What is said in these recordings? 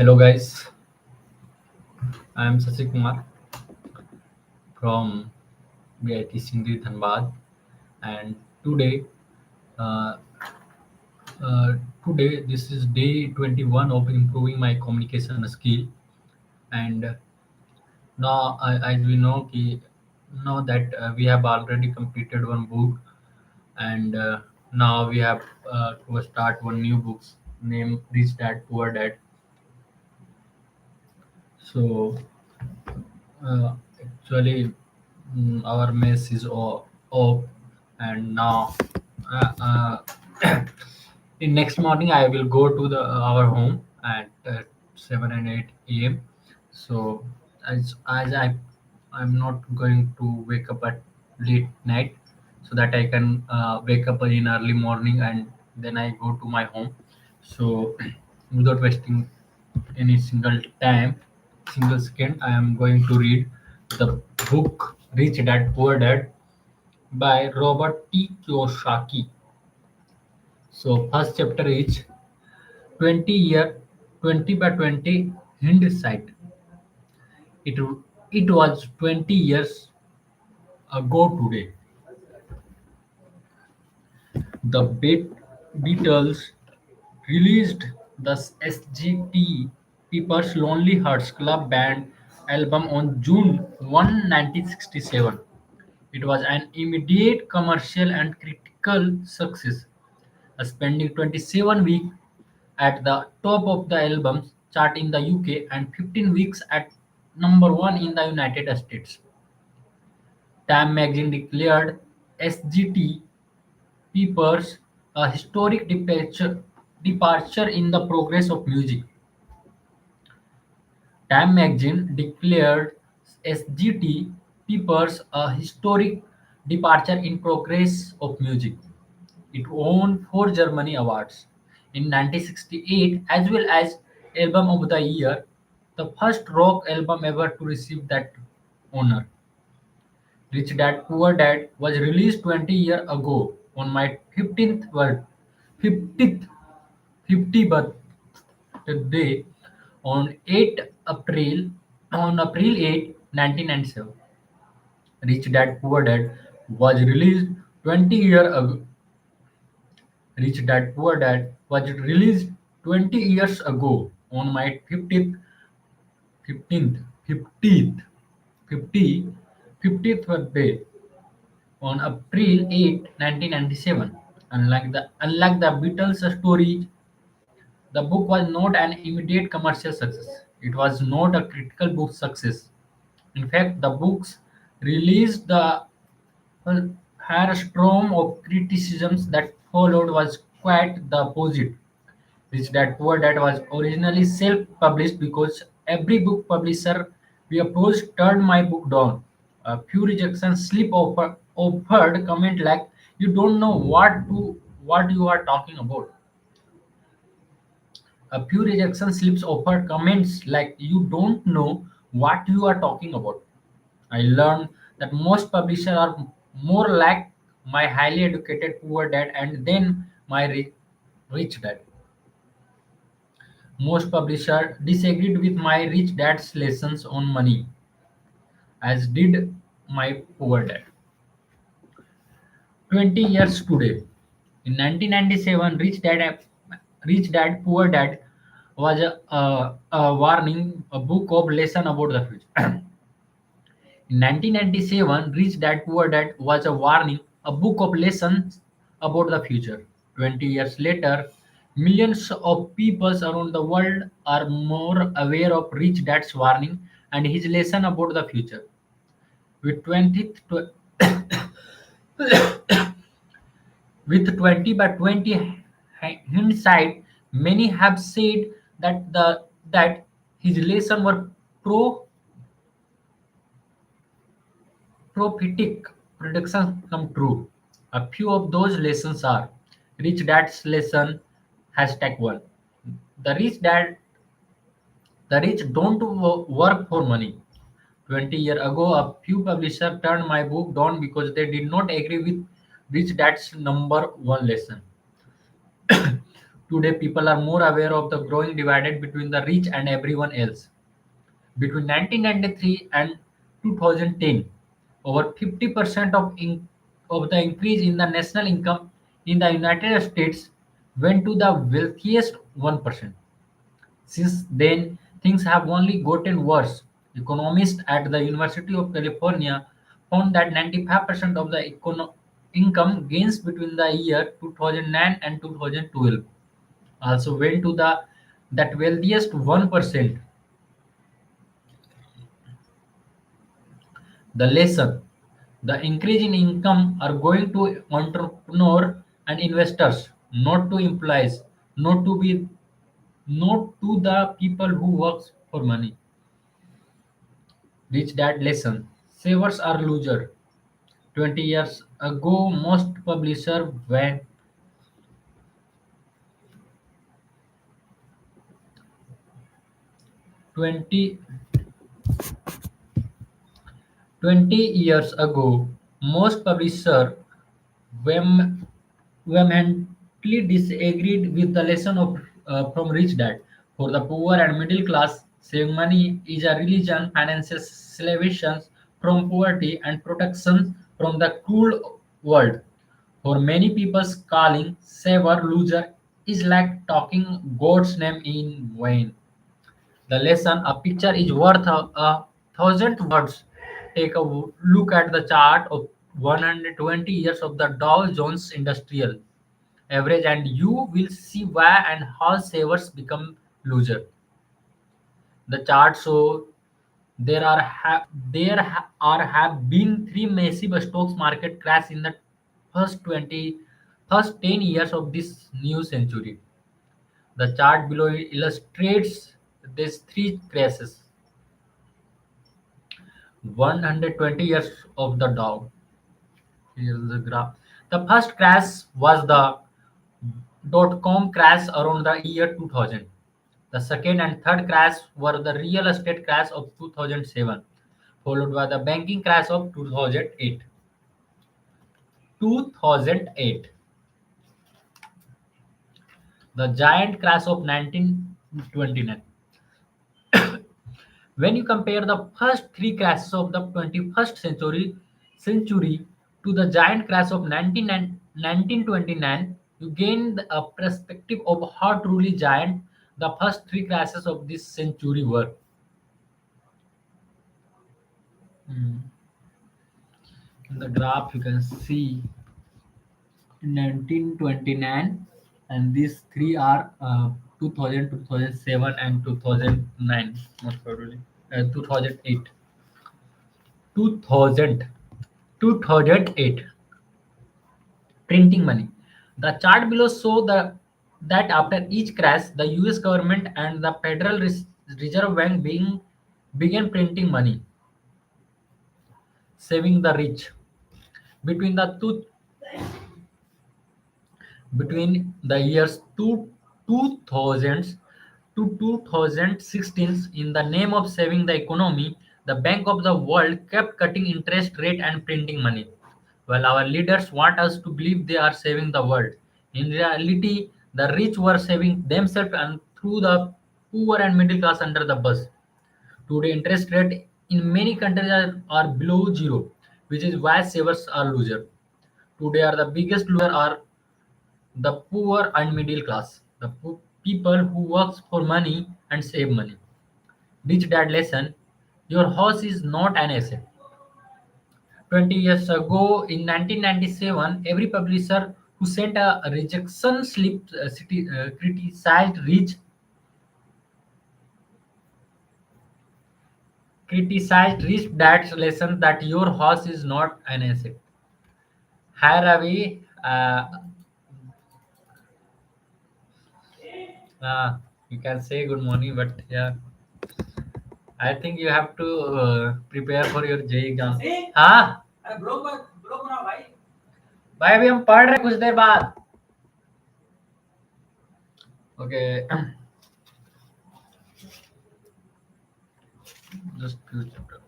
Hello guys, I am Sasi Kumar from VIT Sindhi Dhanbad, and today, uh, uh, today this is day 21 of improving my communication skill. And now, as we know, know that we have already completed one book, and now we have to start one new books named Rich Dad Poor Dad. So actually, our mess is off, and now in next morning I will go to the our home at 7 and 8 a.m. So I'm not going to wake up at late night, so that I can wake up in early morning and then I go to my home. So without wasting any single second, I am going to read the book Rich Dad Poor Dad by Robert T. Kiyosaki. So first chapter is 20 by 20 hindsight. It it was 20 years ago today. The Beatles released the SGT People's Lonely Hearts Club Band album on June 1, 1967. It was an immediate commercial and critical success, spending 27 weeks at the top of the albums chart in the UK and 15 weeks at number 1 in the United States. Time magazine declared SGT Peppers a historic departure in the progress of music. Time magazine declared SGT Peppers a historic departure in progress of music. It won 4 Germany awards in 1968 as well as Album of the Year, the first rock album ever to receive that honor. Rich Dad Poor Dad was released 20 years ago on my 50th 50th birthday on 8 April 1997. Rich Dad Poor Dad was released 20 years ago. Rich Dad Poor Dad was released 20 years ago on my 15th 50th 50 50th birthday on April 8, 1997. Unlike the Beatles story, the book was not an immediate commercial success. It was not a critical book success. In fact, the books released the hailstorm of criticisms that followed was quite the opposite. Rich Dad Poor Dad was originally self-published because every book publisher we approached turned my book down. A few rejections offered comment like you don't know what you are talking about. A few rejection slips offered comments like you don't know what you are talking about. I learned that most publishers are more like my highly educated poor dad and then my rich dad. Most publishers disagreed with my rich dad's lessons on money, as did my poor dad. 20 years today. In 1997, Rich Dad Poor Dad was a warning, a book of lesson about the future. In 1997, Rich Dad Poor Dad was a warning, a book of lessons about the future. 20 years later, millions of people around the world are more aware of Rich Dad's warning and his lesson about the future. With 20, with 20 by 20 hindsight, many have said that his lessons were pro prophetic predictions come true. A few of those lessons are Rich Dad's lesson hashtag one. The rich dad the rich don't work for money. 20 years ago, a few publishers turned my book down because they did not agree with Rich Dad's number one lesson. Today, people are more aware of the growing divide between the rich and everyone else. Between 1993 and 2010, over 50% of the increase in the national income in the United States went to the wealthiest 1%. Since then, things have only gotten worse. Economists at the University of California found that 95% of the income gains between the year 2009 and 2012 also went to the that wealthiest 1%. The lesson: the increase in income are going to entrepreneur and investors, not to employees, not to the people who works for money. Rich Dad lesson: savers are loser. 20 years ago, most publisher were 20 20 years ago, most publishers vehem- vehemently disagreed with the lesson from Rich Dad. For the poor and middle class, saving money is a religion, finances salvation from poverty, and protection from the cruel world. For many people, calling saver loser is like talking God's name in vain. The lesson: a picture is worth a thousand words. Take a look at the chart of 120 years of the Dow Jones Industrial Average, and you will see why and how savers become loser. The chart shows there have been three massive stocks market crash in the first 10 years of this new century. The chart below illustrates these three crashes. 120 years of the Dow. Here is the graph. The first crash was the dot-com crash around the year 2000. The second and third crash were the real estate crash of 2007, followed by the banking crash of 2008. 2008, the giant crash of 1929. When you compare the first three crashes of the 21st century to the giant crash of 1929, you gain a perspective of how truly giant the first three crashes of this century were. Mm. In the graph, you can see in 1929, and these three are 2000, and 2009, most probably 2008. 2000, 2008. Printing money. The chart below show that after each crash, the US government and the Federal Reserve Bank began printing money, saving the rich. Between the two Between the years 2000s to 2016, in the name of saving the economy, the Bank of the World kept cutting interest rate and printing money. While our leaders want us to believe they are saving the world, in reality, the rich were saving themselves and threw the poor and middle class under the bus. Today, interest rate in many countries are below zero, which is why savers are loser. Today, are the biggest loser are the poor and middle class, the people who works for money and save money. Rich Dad lesson: your house is not an asset. 20 years ago, in 1997, every publisher who sent a rejection slip criticized Rich Dad's lesson that your house is not an asset. Hi Ravi, you can say good morning, but yeah, I think you have to prepare for your JEE exam. हाँ भाई अभी हम पढ़ रहे हैं कुछ देर बाद. Okay. Just few chapter.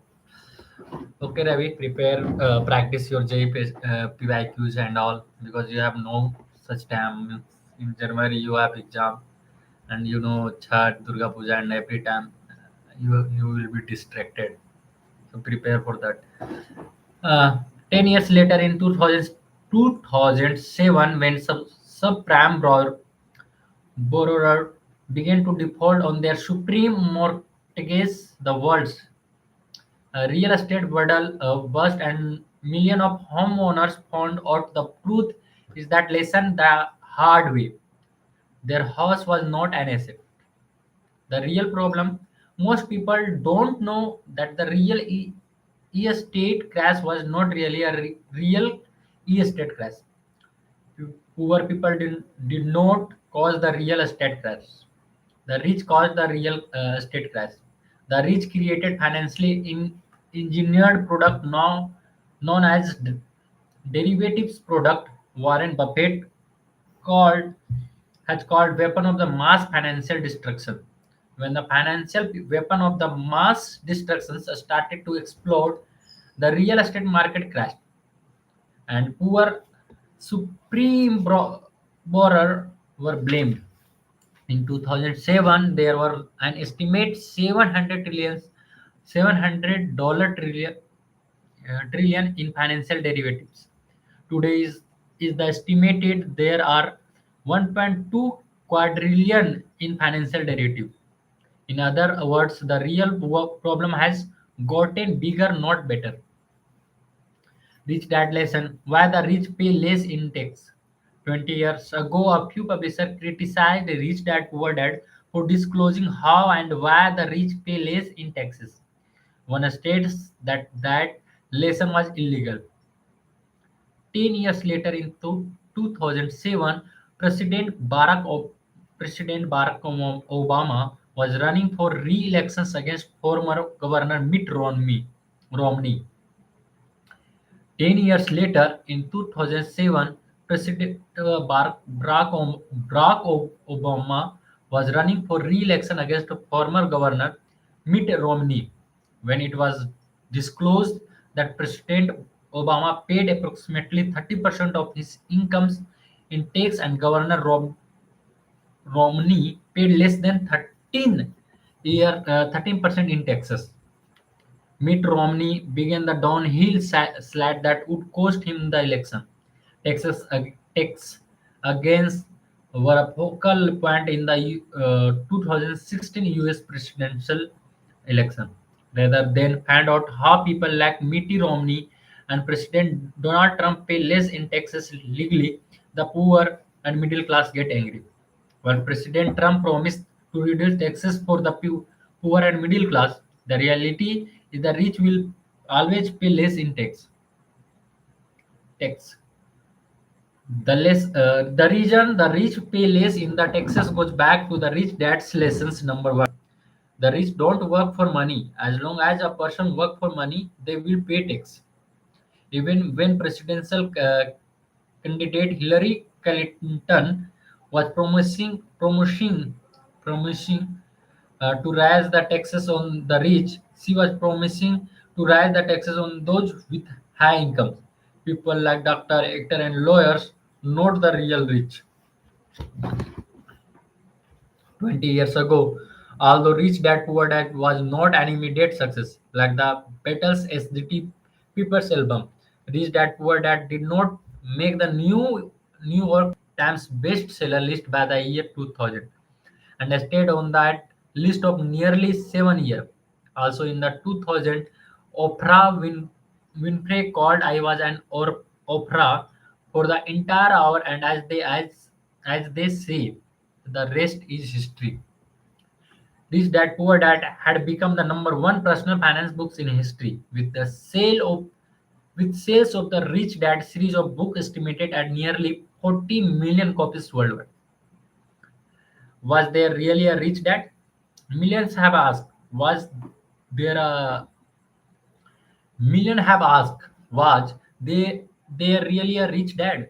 Okay, Ravi, prepare, practice your JEE PYQs and all, because you have no such time. in January you have exam, and Chhat, Durga Puja, and every time you will be distracted. So prepare for that. 10 years later, in 2007, when subprime borrower began to default on their supreme mortgages, the world's real estate bubble burst, and millions of homeowners found out the truth is that lesson the hard way. Their house was not an asset. The real problem, most people don't know that the real estate crash was not really a real estate crash. Poor people did not cause the real estate crash. The rich caused the real estate crash. The rich created financially engineered product now known as derivatives product. Warren Buffett called has called weapon of the mass financial destruction. When the financial weapon of the mass destruction started to explode, the real estate market crashed, and poor supreme borrower were blamed. In 2007, there were an estimate 700 trillion, $700 trillion in financial derivatives. Today is the estimated there are 1.2 quadrillion in financial derivatives. In other words, the real problem has gotten bigger, not better. Rich Dad lesson: why the rich pay less in tax. 20 years ago, a few publishers criticized Rich Dad Poor Dad for disclosing how and why the rich pay less in taxes. One states that that lesson was illegal. 10 years later, in 2007, President Barack Obama was running for re-election against former Governor Mitt Romney. 10 years later, in 2007, President Obama was running for re-election against former Governor Mitt Romney. When it was disclosed that President Obama paid approximately 30% of his incomes in tax, and Governor Romney paid less than 13% in taxes, Mitt Romney began the downhill slide that would cost him the election. Texas against were a focal point in the 2016 US presidential election. Rather than find out how people like Mitt Romney and President Donald Trump pay less in taxes legally, the poor and middle class get angry. While President Trump promised to reduce taxes for the poor and middle class, the reality is the rich will always pay less in tax. The reason the rich pay less in the taxes goes back to the rich dad's lessons number one. The rich don't work for money. As long as a person work for money, they will pay tax. Even when presidential candidate Hillary Clinton was promising to raise the taxes on the rich, she was promising to raise the taxes on those with high incomes. People like doctor, actor, and lawyers, not the real rich. 20 years ago, although Rich Dad Poor Dad was not an immediate success, like the Beatles' SDT People's album, Rich Dad Poor Dad did not make the New York Times bestseller list by the year 2000, and stayed on that list of nearly 7 years. Also in the 2000, Winfrey called I was an opera for the entire hour, and as they say, the rest is history. Rich Dad Poor Dad had become the number one personal finance books in history, with sales of the Rich Dad series of books estimated at nearly 40 million copies worldwide. Was there really a rich dad? Millions have asked. Was there a million have asked? Was there really a rich dad?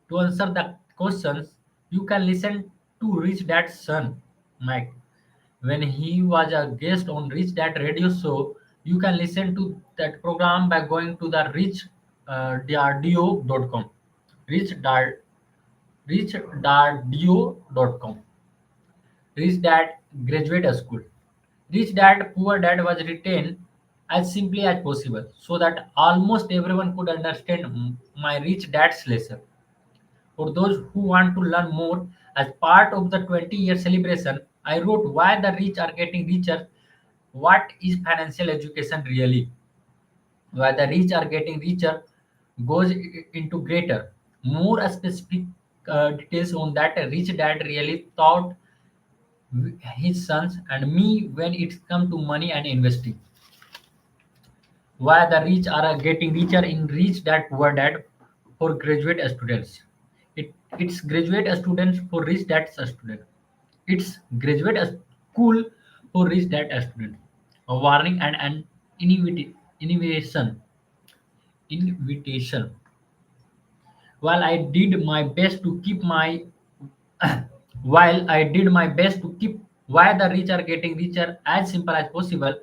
To answer the questions, you can listen to Rich Dad's son, Mike. When he was a guest on Rich Dad radio show, you can listen to that program by going to the richdardio.com. Rich Dad richdaddio.com. Rich Dad Graduate School. Rich Dad Poor Dad was written as simply as possible so that almost everyone could understand my rich dad's lesson. For those who want to learn more, as part of the 20-year celebration, I wrote Why the Rich Are Getting Richer, What is Financial Education Really? Why the rich are getting richer goes into greater, more specific details on that a rich dad really thought his sons and me when it's come to money and investing. Why the rich are getting richer in Rich Dad Poor Dad for graduate students. It's graduate students for Rich Dad student. It's graduate school for Rich Dad student. A warning and an innovation. Invitation. While I did my best to keep my while I did my best to keep why the rich are getting richer as simple as possible,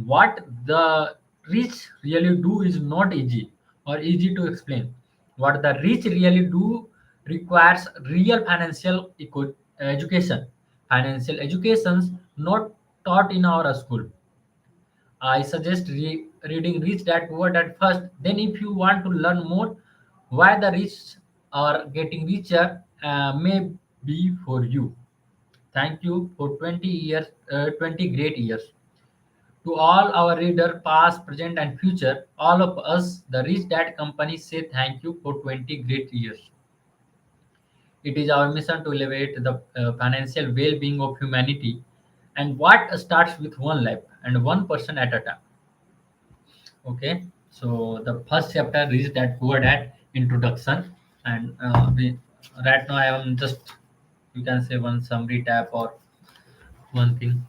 what the rich really do is not easy or easy to explain. What the rich really do requires real financial education. Financial educations not taught in our school. I suggest reading Rich Dad Poor Dad first. Then, if you want to learn more, why the rich are getting richer may be for you. Thank you for 20 years, 20 great years. To all our reader, past, present, and future, all of us, the Rich Dad Company, say thank you for 20 great years. It is our mission to elevate the financial well-being of humanity, and what starts with one life and one person at a time. Okay, so the first chapter is that word at introduction, and right now I am just, you can say, one summary tab or one thing,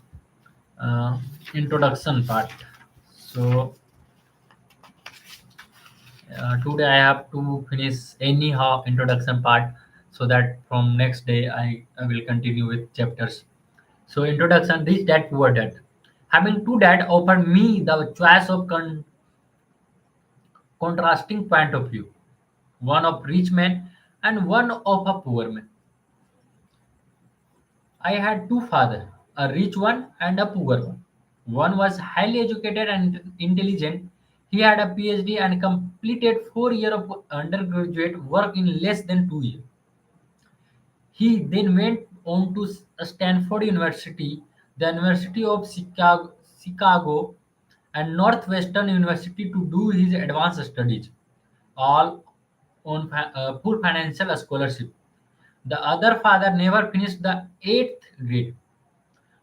introduction part. So today I have to finish anyhow introduction part so that from next day I will continue with chapters. So introduction, this that word that having two dad offered me the choice of contrasting point of view, one of rich man and one of a poor man. I had two fathers, a rich one and a poor one. One was highly educated and intelligent. He had a PhD and completed 4 years of undergraduate work in less than 2 years. He then went on to Stanford University, the University of Chicago, and Northwestern University to do his advanced studies, all on full financial scholarship. The other father never finished the eighth grade.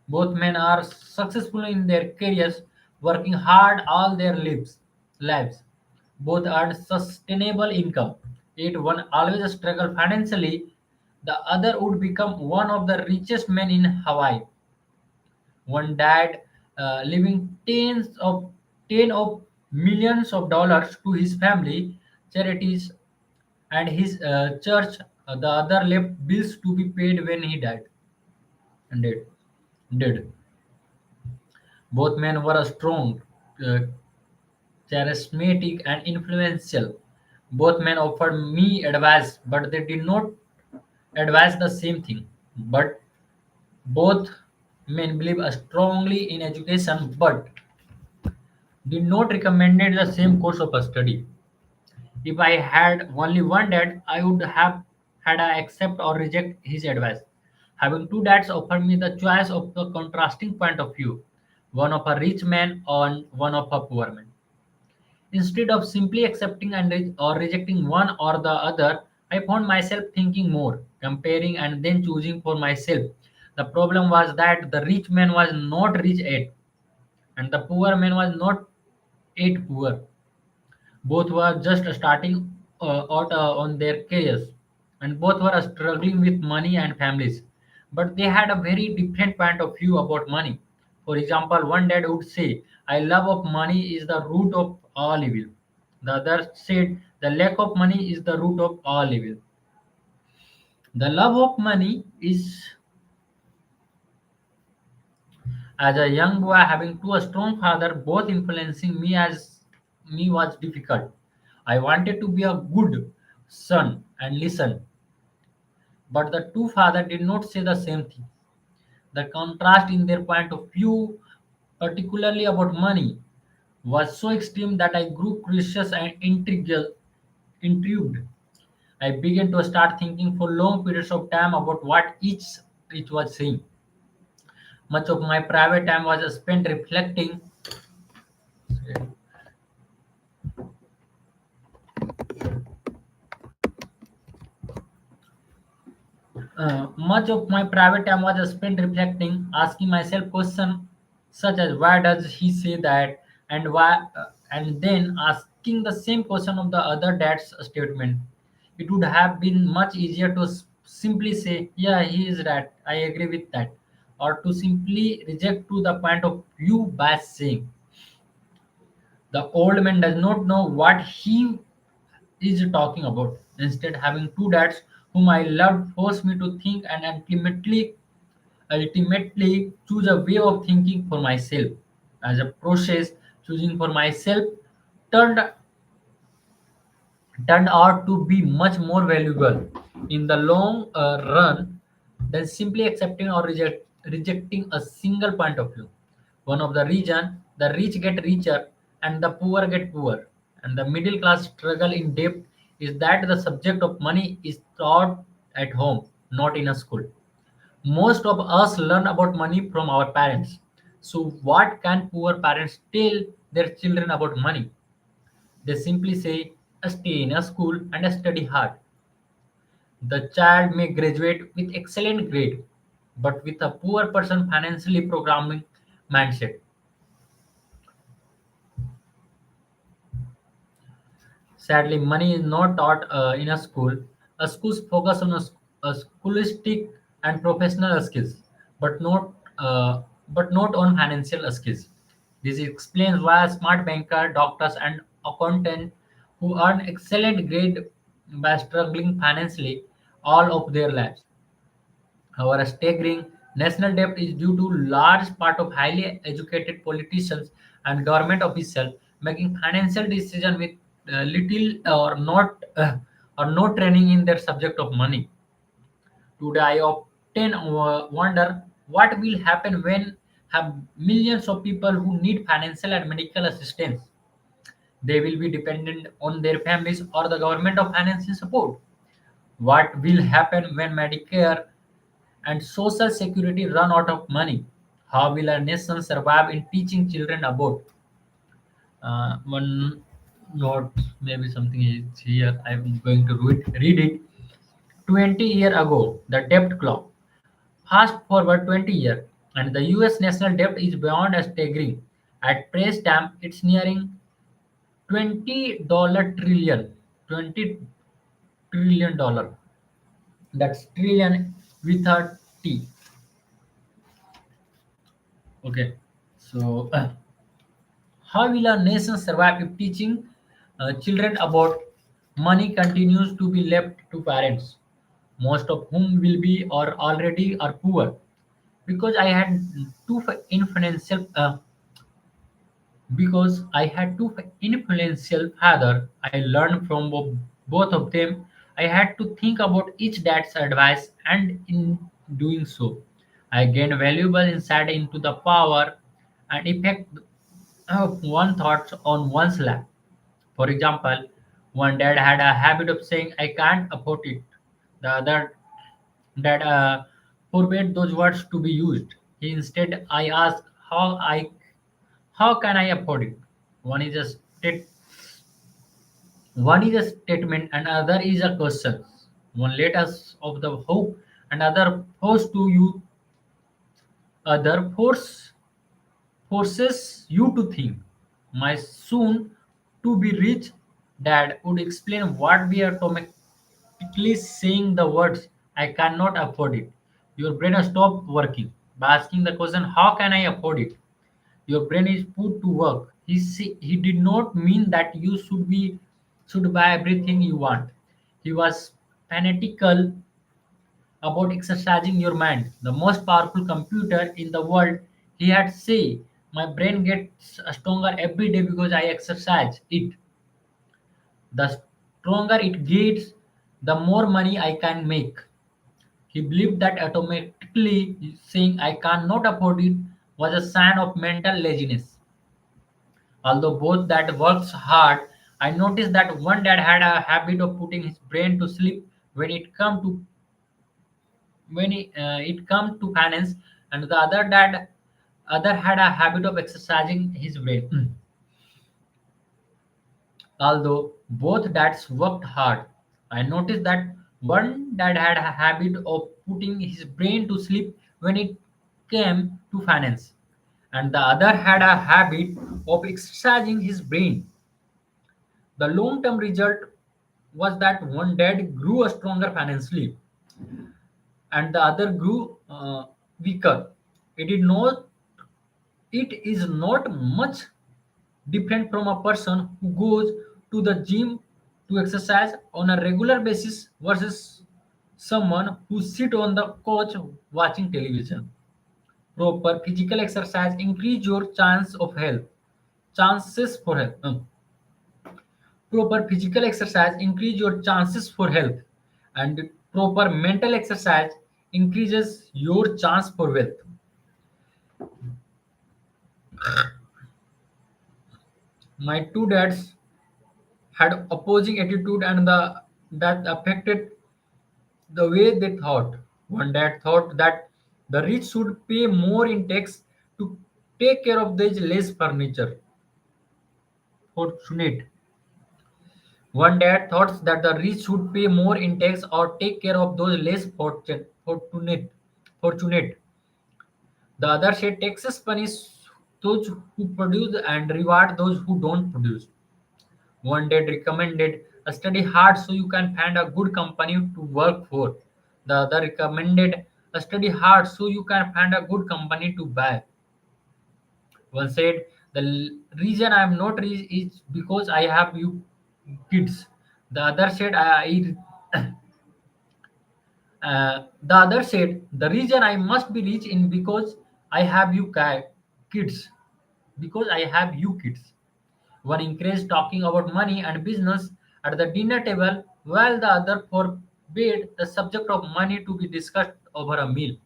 Both men are successful in their careers, working hard all their lives. Both earn sustainable income. Yet one always struggle financially, the other would become one of the richest men in Hawaii. One dad leaving ten of millions of dollars to his family, charities, and his church. The other left bills to be paid when he died and did. Both men were strong, uh, charismatic, and influential. Both men offered me advice, but they did not advise the same thing. But both men believe strongly in education, but did not recommend the same course of study. If I had only one dad, I would have had I accept or reject his advice. Having two dads offered me the choice of the contrasting point of view, one of a rich man and one of a poor man. Instead of simply accepting and or rejecting one or the other, I found myself thinking more, comparing, and then choosing for myself. The problem was that the rich man was not rich yet, and the poor man was not yet poor. Both were just starting out on their careers, and both were struggling with money and families. But they had a very different point of view about money. For example, one dad would say, "I love of money is the root of all evil." The other said, "The lack of money is the root of all evil." The love of money is, as a young boy having two strong father both influencing me as me was difficult. I wanted to be a good son and listen. But the two fathers did not say the same thing. The contrast in their point of view, particularly about money, was so extreme that I grew curious and intrigued. I began to start thinking for long periods of time about what each was saying. Much of my private time was spent reflecting. Much of my private time was spent reflecting, asking myself questions such as why does he say that, and why, and then asking the same question of the other dad's statement. It would have been much easier to simply say, "Yeah, he is right. I agree with that," or to simply reject to the point of view by saying, "The old man does not know what he is talking about." Instead, having two dads whom I loved forced me to think and ultimately choose a way of thinking for myself. As a process, choosing for myself turned turned out to be much more valuable in the long run than simply accepting or rejecting a single point of view. One of the reason the rich get richer and the poor get poor, and the middle class struggle in debt is that the subject of money is taught at home, not in a school. Most of us learn about money from our parents. So, what can poor parents tell their children about money? They simply say, stay in a school and study hard. The child may graduate with excellent grade, but with a poor person financially programming mindset. Sadly, money is not taught in a school. A schools focus on a schoolistic and professional skills, but not but not on financial skills. This explains why smart banker, doctors, and accountant who earn excellent grade by struggling financially all of their lives. Our staggering national debt is due to large part of highly educated politicians and government officials making financial decisions with little or no training in their subject of money. Today, I often wonder what will happen when have millions of people who need financial and medical assistance. They will be dependent on their families or the government of financial support. What will happen when Medicare and Social Security run out of money? How will a nation survive in teaching children about one note? Maybe something is here. I'm going to read it. 20 years ago, the debt clock. Fast forward 20 years, and the US national debt is beyond a staggering. At present time, it's nearing $20 trillion. $20 trillion. That's trillion with a T. Okay. So, how will a nation survive if teaching children about money continues to be left to parents, most of whom will be or already are poor? Because I had two influential because I had two influential father, I learned from both of them. I had to think about each dad's advice, and in doing so, I gained valuable insight into the power and effect of one thoughts on one's life. For example, one dad had a habit of saying, "I can't afford it." The other dad forbade those words to be used. He instead, I asked, how can I afford it? One is a one is a statement and other is a question. One let us of the hope and other force to you other forces you to think. My soon to be rich dad would explain what we are automatically saying the words I cannot afford it. Your brain has stopped working by asking the question, how can I afford it? Your brain is put to work. He did not mean that you should buy everything you want. He was fanatical about exercising your mind. The most powerful computer in the world, he had say, my brain gets stronger every day because I exercise it. The stronger it gets, the more money I can make. He believed that automatically saying I cannot afford it was a sign of mental laziness. Although both dad works hard, I noticed that one dad had a habit of putting his brain to sleep when it come to finance, and the other had a habit of exercising his brain. Although both dads worked hard, I noticed that one dad had a habit of putting his brain to sleep when it came to finance, and the other had a habit of exercising his brain. The long term result was that one dad grew a stronger financially and the other grew weaker. It is not it is not much different from a person who goes to the gym to exercise on a regular basis versus someone who sit on the couch watching television. Proper physical exercise increase your chances for health. Proper physical exercise increase your chances for health, and proper mental exercise increases your chance for wealth. My two dads had opposing attitude and the that affected the way they thought. One dad thought that the rich should pay more in tax to take care of these less furniture. Fortunate. One dad thought that the rich should pay more in tax or take care of those fortunate. The other said taxes punish those who produce and reward those who don't produce. One dad recommended study hard so you can find a good company to work for. The other recommended study hard so you can find a good company to buy. One said the reason I am not rich is because I have you kids. The other said the other said the reason I must be rich in because I have kids. Because I have you kids. One encouraged talking about money and business at the dinner table, while the other forbade the subject of money to be discussed over a meal.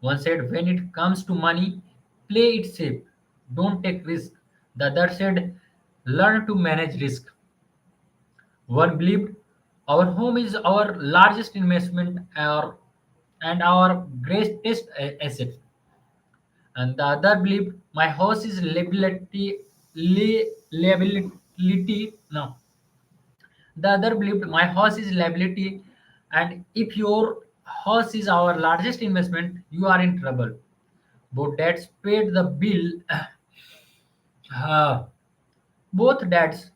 One said, when it comes to money, play it safe, don't take risk. The other said, learn to manage risk. One believed our home is our largest investment and our greatest asset. And the other believed my house is liability. No, the other believed my house is liability, and if your house is our largest investment, you are in trouble. Both dads paid the bill. uh, Both dads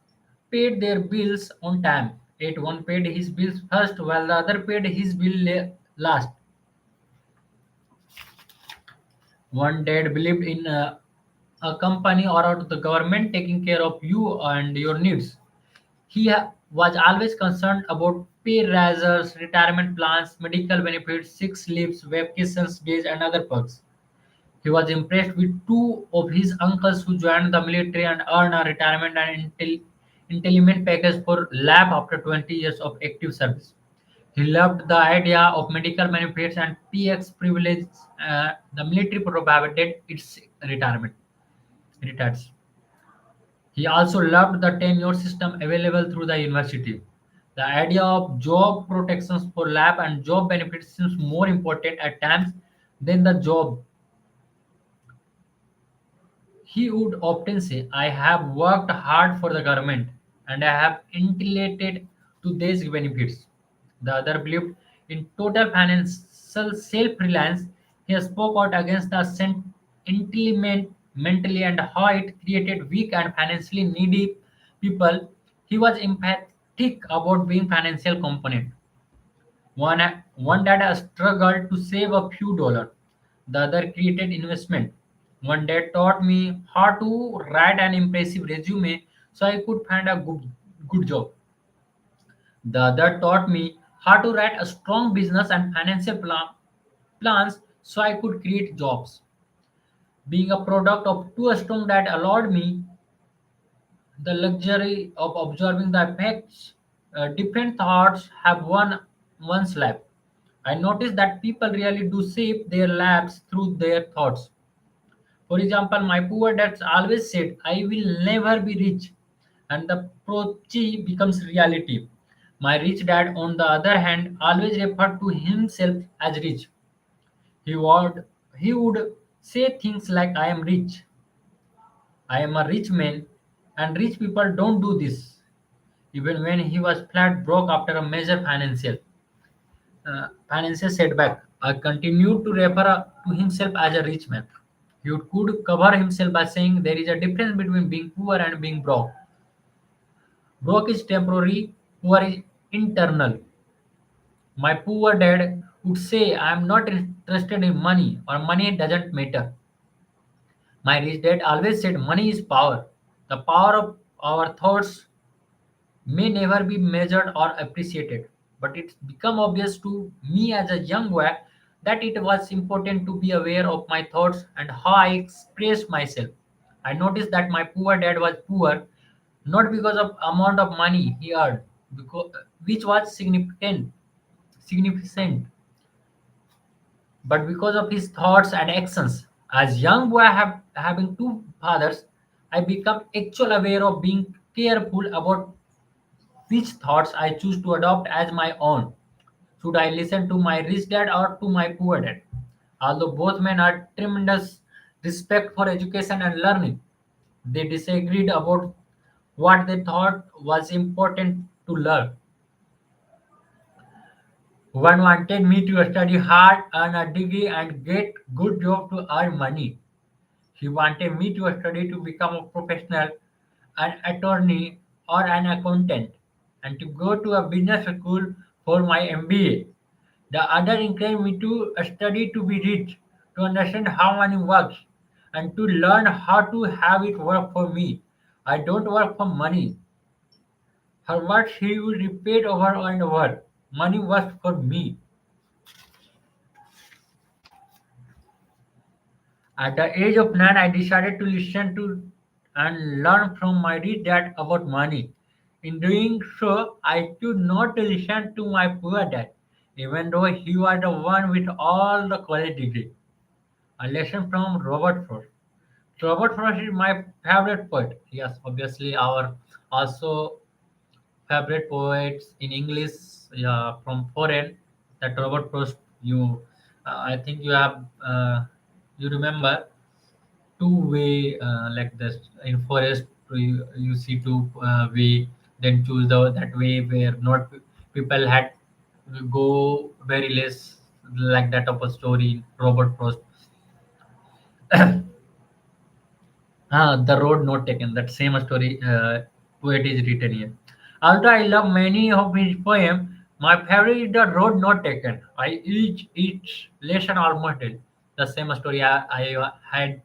paid their bills on time. Yet one paid his bills first, while the other paid his last. One dad believed in a company or the government taking care of you and your needs. Was always concerned about pay raises, retirement plans, medical benefits, sick leaves, vacations days, and other perks. He was impressed with two of his uncles who joined the military and earned a retirement and entitlement package for lab after 20 years of active service. He loved the idea of medical benefits and PX privilege the military provided its retirement. Retires. He also loved the tenure system available through the university. The idea of job protections for lab and job benefits seems more important at times than the job. He would often say, I have worked hard for the government and I have entitled to these benefits. The other believed in total financial self reliance. He spoke out against the entitlement mentally and how it created weak and financially needy people. He was emphatic about being financial component. One dad struggled to save a few dollars. The other created investment. One dad taught me how to write an impressive resume so I could find a good job. The other taught me how to write a strong business and financial plans so I could create jobs. Being a product of two strong dad allowed me the luxury of observing the effects different thoughts have one's life. I noticed that people really do shape their lives through their thoughts. For example, my poor dad always said, I will never be rich, and the prochi becomes reality. My rich dad, on the other hand, always referred to himself as rich. He would, he would say things like, I am rich, I am a rich man, and rich people don't do this. Even when he was flat broke after a major financial setback, I continued to refer to himself as a rich man. He could cover himself by saying there is a difference between being poor and being broke. Broke is temporary, poor is internal. My poor dad would say, I am not interested in money or money doesn't matter. My rich dad always said money is power. The power of our thoughts may never be measured or appreciated, but it's become obvious to me as a young boy that it was important to be aware of my thoughts and how I expressed myself. I noticed that my poor dad was poor not because of amount of money he earned, because, which was significant, but because of his thoughts and actions. As young boy having two fathers, I become actual aware of being careful about which thoughts I choose to adopt as my own. Should I listen to my rich dad or to my poor dad? Although both men had tremendous respect for education and learning, they disagreed about what they thought was important to learn. One wanted me to study hard, earn a degree, and get good job to earn money. He wanted me to study to become a professional, an attorney, or an accountant, and to go to a business school for my MBA. The other encouraged me to study to be rich, to understand how money works, and to learn how to have it work for me. I don't work for money. Her words he will repeat over and over. Money works for me. At the age of 9, I decided to listen to and learn from my rich dad about money. In doing so, I chose not to listen to my poor dad, even though he was the one with all the college degree. A lesson from Robert Frost. Robert Frost is my favorite poet. Yes, obviously our also favorite poets in English, yeah, from foreign. That Robert Frost. You, I think you have, you remember two-way like this in forest. You see two way, then choose the that way where not people had go very less like that of a story in Robert Frost. The road not taken. That same story poet is written here. Although I love many of his poems, my favorite is the road not taken. I each lesson almost did. The same story I had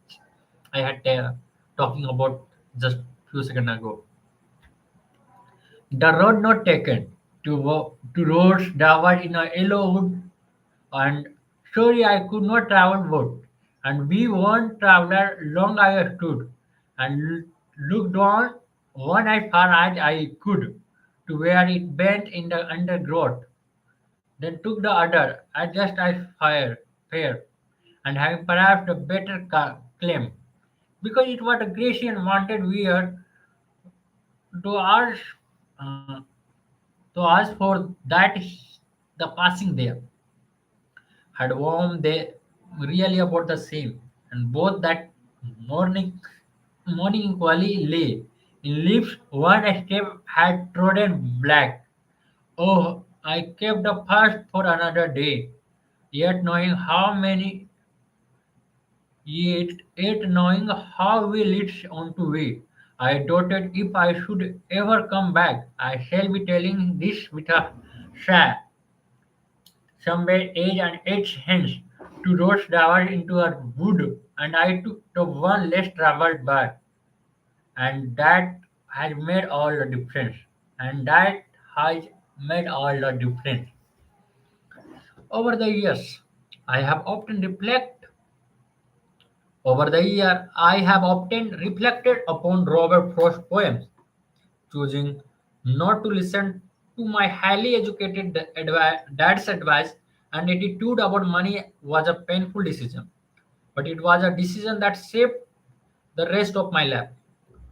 talking about just few seconds ago. The road not taken to roads covered in a yellow wood, and sorry I could not travel boat. And we one traveler long I stood and looked on one as far as I could to where it bent in the undergrowth. Then took the other as just as fair, and having perhaps a better claim, because it was a Grecian wanted weird to ask uh, to ask for that the passing there had warned they really about the same, and both that morning morning equally lay in leaves one step had trodden black. Oh, I kept the first for another day, yet knowing how many yet knowing how we leads on to way. I doubted if I should ever come back. I shall be telling this with a sigh. Somewhere age and its hence to roads traveled into a wood, and I took the one less traveled by, and that has made all the difference. And that has made all the difference. Over the years, I have often reflect over the year I have often reflected upon Robert Frost's poems, choosing not to listen to my highly educated dad's advice and attitude about money was a painful decision, but it was a decision that shaped the rest of my life.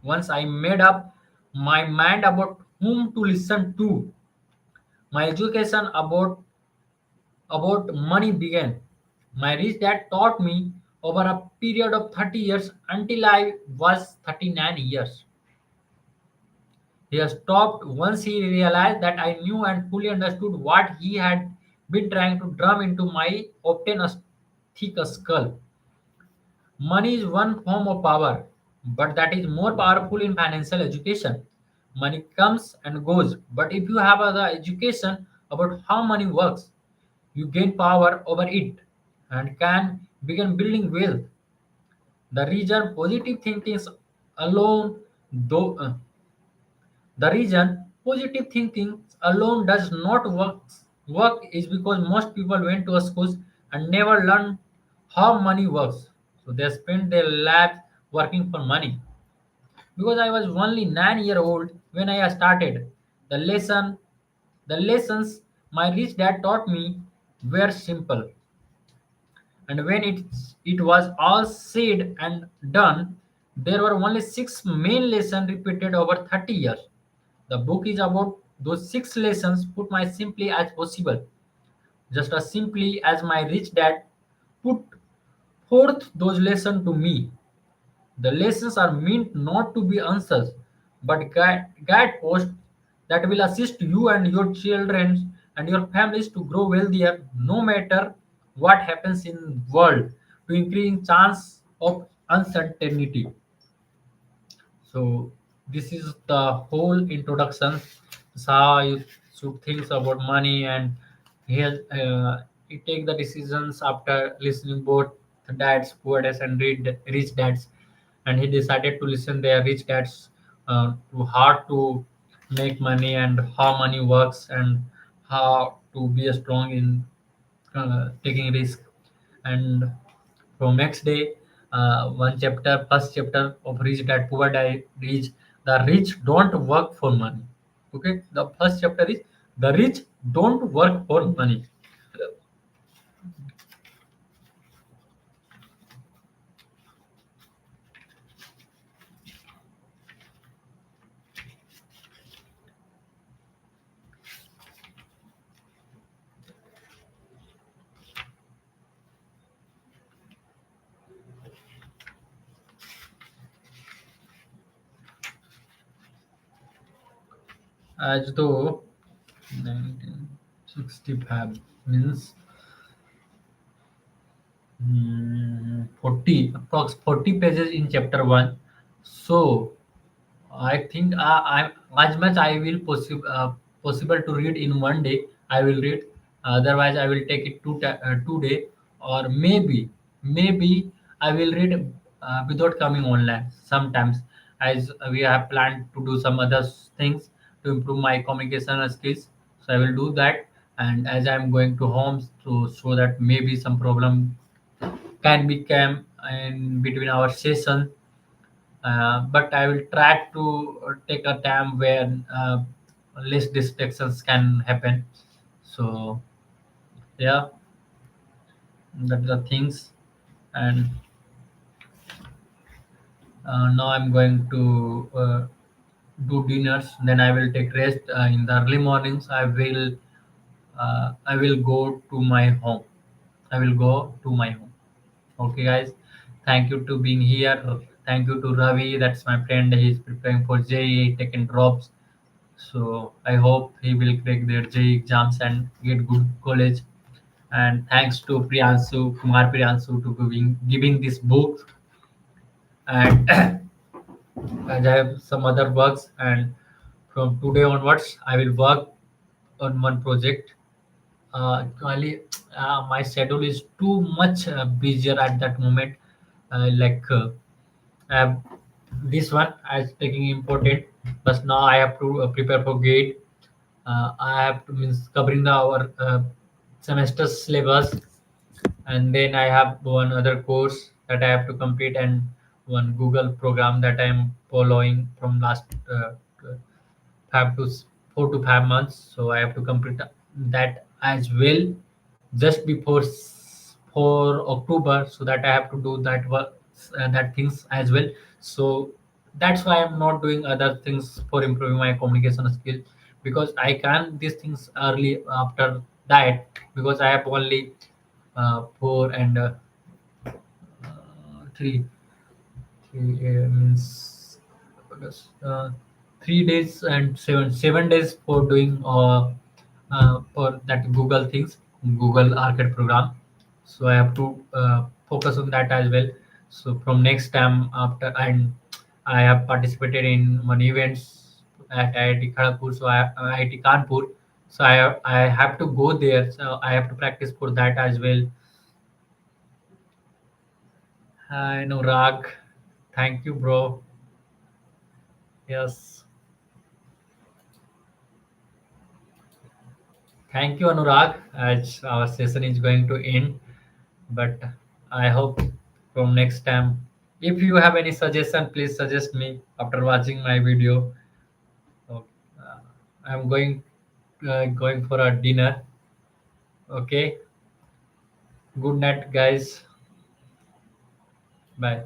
Once I made up my mind about whom to listen to, my education about money began. My rich dad taught me over a period of 30 years until I was 39 years. He stopped once he realized that I knew and fully understood what he had been trying to drum into my often thick skull. Money is one form of power, but that is more powerful in financial education. Money comes and goes, but if you have the education about how money works, you gain power over it and can begin building wealth. The reason positive thinking alone, though, the reason positive thinking alone does not work is because most people went to schools and never learned how money works. So they spend their lives working for money. Because I was only 9 year old when I started, the lessons my rich dad taught me were simple. And when it was all said and done, there were only six main lessons repeated over 30 years. The book is about those six lessons put my simply as possible, just as simply as my rich dad put forth those lessons to me. The lessons are meant not to be answers, but guideposts that will assist you and your children and your families to grow wealthier no matter what happens in world to increasing chance of uncertainty. So this is the whole introduction. It's how you should think about money, and here you take the decisions after listening both the dads, poor dads, and rich dads. And he decided to listen their rich dads to how to make money and how money works and how to be strong in taking risk. And from next day, first chapter of Rich Dad Poor Dad is the rich don't work for money. Okay, the first chapter is the rich don't work for money. As though 1965 means 40 approx 40 pages in chapter 1. So I think as much I will possible to read in one day. I will read. Otherwise, I will take it 2 day, or maybe I will read without coming online. Sometimes, as we have planned to do some other things to improve my communication skills, so I will do that. And as I am going to home, so that maybe some problem can become in between our session, but I will try to take a time where less distractions can happen. So yeah, that's the things. And now I'm going to do dinners. Then I will take rest. In the early mornings, I will go to my home. I will go to my home. Okay, guys. Thank you to being here. Thank you to Ravi. That's my friend. He's preparing for JEE, taking drops. So I hope he will crack their JEE exams and get good college. And thanks to Kumar Priyansu, to giving this book. And as I have some other works, and from today onwards, I will work on one project. Actually, my schedule is too much busier at that moment. I have this one as taking important, but now I have to prepare for gate. I have to means covering our semester syllabus, and then I have one other course that I have to complete, and one Google program that I am following from last 5 to 4 to 5 months. So I have to complete that as well. just before 4 October, so that I have to do that work, that things as well. So that's why I'm not doing other things for improving my communication skill, because I can these things early after that, because I have only 3 means uh, 3 days and 7 days for doing for that Google things, Google Arcade program. So I have to focus on that as well. So from next time after, and I have participated in one events at IIT Kharagpur, so IIT Kanpur. So I have to go there. So I have to practice for that as well. Hi Nurag, thank you, bro. Yes. Thank you, Anurag. As our session is going to end, but I hope from next time, if you have any suggestion, please suggest me after watching my video. So, uh, I'm going for a dinner. Okay. Good night, guys. Bye.